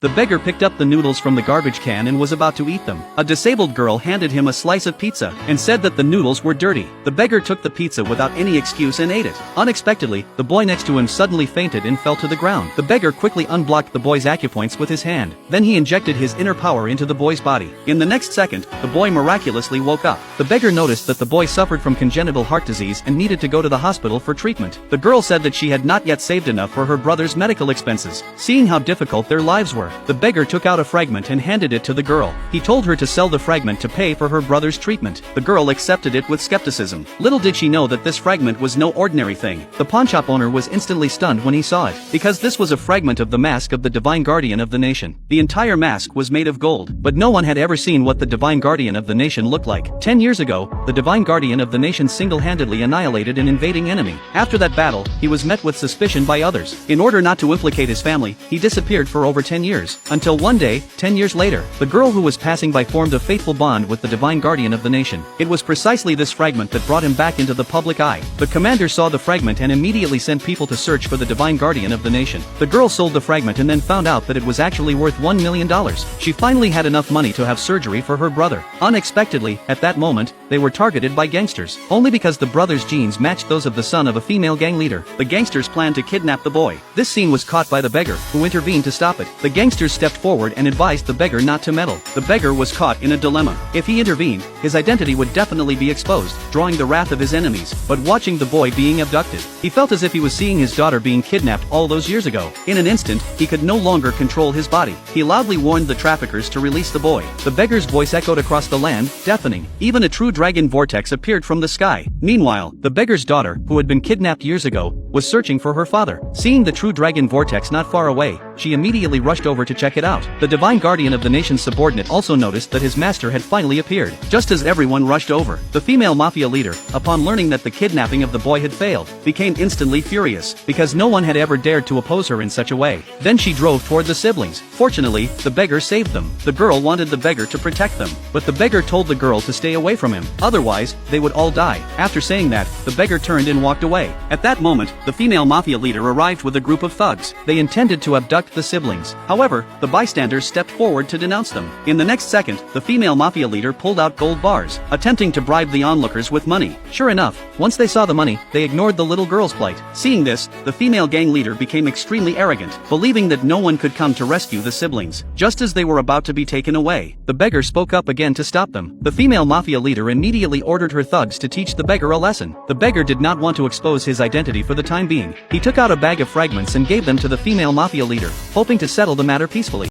The beggar picked up the noodles from the garbage can and was about to eat them. A disabled girl handed him a slice of pizza and said that the noodles were dirty. The beggar took the pizza without any excuse and ate it. Unexpectedly, the boy next to him suddenly fainted and fell to the ground. The beggar quickly unblocked the boy's acupoints with his hand. Then he injected his inner power into the boy's body. In the next second, the boy miraculously woke up. The beggar noticed that the boy suffered from congenital heart disease and needed to go to the hospital for treatment. The girl said that she had not yet saved enough for her brother's medical expenses. Seeing how difficult their lives were, the beggar took out a fragment and handed it to the girl. He told her to sell the fragment to pay for her brother's treatment. The girl accepted it with skepticism. Little did she know that this fragment was no ordinary thing. The pawnshop owner was instantly stunned when he saw it, because this was a fragment of the mask of the divine guardian of the nation. The entire mask was made of gold, but no one had ever seen what the divine guardian of the nation looked like. 10 years ago, the divine guardian of the nation single-handedly annihilated an invading enemy. After that battle, he was met with suspicion by others. In order not to implicate his family, he disappeared for over 10 years. Until one day, 10 years later, the girl who was passing by formed a fateful bond with the divine guardian of the nation. It was precisely this fragment that brought him back into the public eye. The commander saw the fragment and immediately sent people to search for the divine guardian of the nation. The girl sold the fragment and then found out that it was actually worth $1 million. She finally had enough money to have surgery for her brother. Unexpectedly, at that moment, they were targeted by gangsters. Only because the brother's genes matched those of the son of a female gang leader. The gangsters planned to kidnap the boy. This scene was caught by the beggar, who intervened to stop it. The gangsters stepped forward and advised the beggar not to meddle. The beggar was caught in a dilemma. If he intervened, his identity would definitely be exposed, drawing the wrath of his enemies. But watching the boy being abducted, he felt as if he was seeing his daughter being kidnapped all those years ago. In an instant, he could no longer control his body. He loudly warned the traffickers to release the boy. The beggar's voice echoed across the land, deafening. Even a true dragon vortex appeared from the sky. Meanwhile, the beggar's daughter, who had been kidnapped years ago, was searching for her father. Seeing the true dragon vortex not far away, she immediately rushed over to check it out. The divine guardian of the nation's subordinate also noticed that his master had finally appeared. Just as everyone rushed over, the female mafia leader, upon learning that the kidnapping of the boy had failed, became instantly furious, because no one had ever dared to oppose her in such a way. Then she drove toward the siblings. Fortunately, the beggar saved them. The girl wanted the beggar to protect them, but the beggar told the girl to stay away from him, otherwise, they would all die. After saying that, the beggar turned and walked away. At that moment, the female mafia leader arrived with a group of thugs. They intended to abduct the siblings. However, the bystanders stepped forward to denounce them. In the next second, the female mafia leader pulled out gold bars, attempting to bribe the onlookers with money. Sure enough, once they saw the money, they ignored the little girl's plight. Seeing this, the female gang leader became extremely arrogant, believing that no one could come to rescue the siblings. Just as they were about to be taken away, the beggar spoke up again to stop them. The female mafia leader immediately ordered her thugs to teach the beggar a lesson. The beggar did not want to expose his identity for the time being. He took out a bag of fragments and gave them to the female mafia leader, hoping to settle the matter peacefully.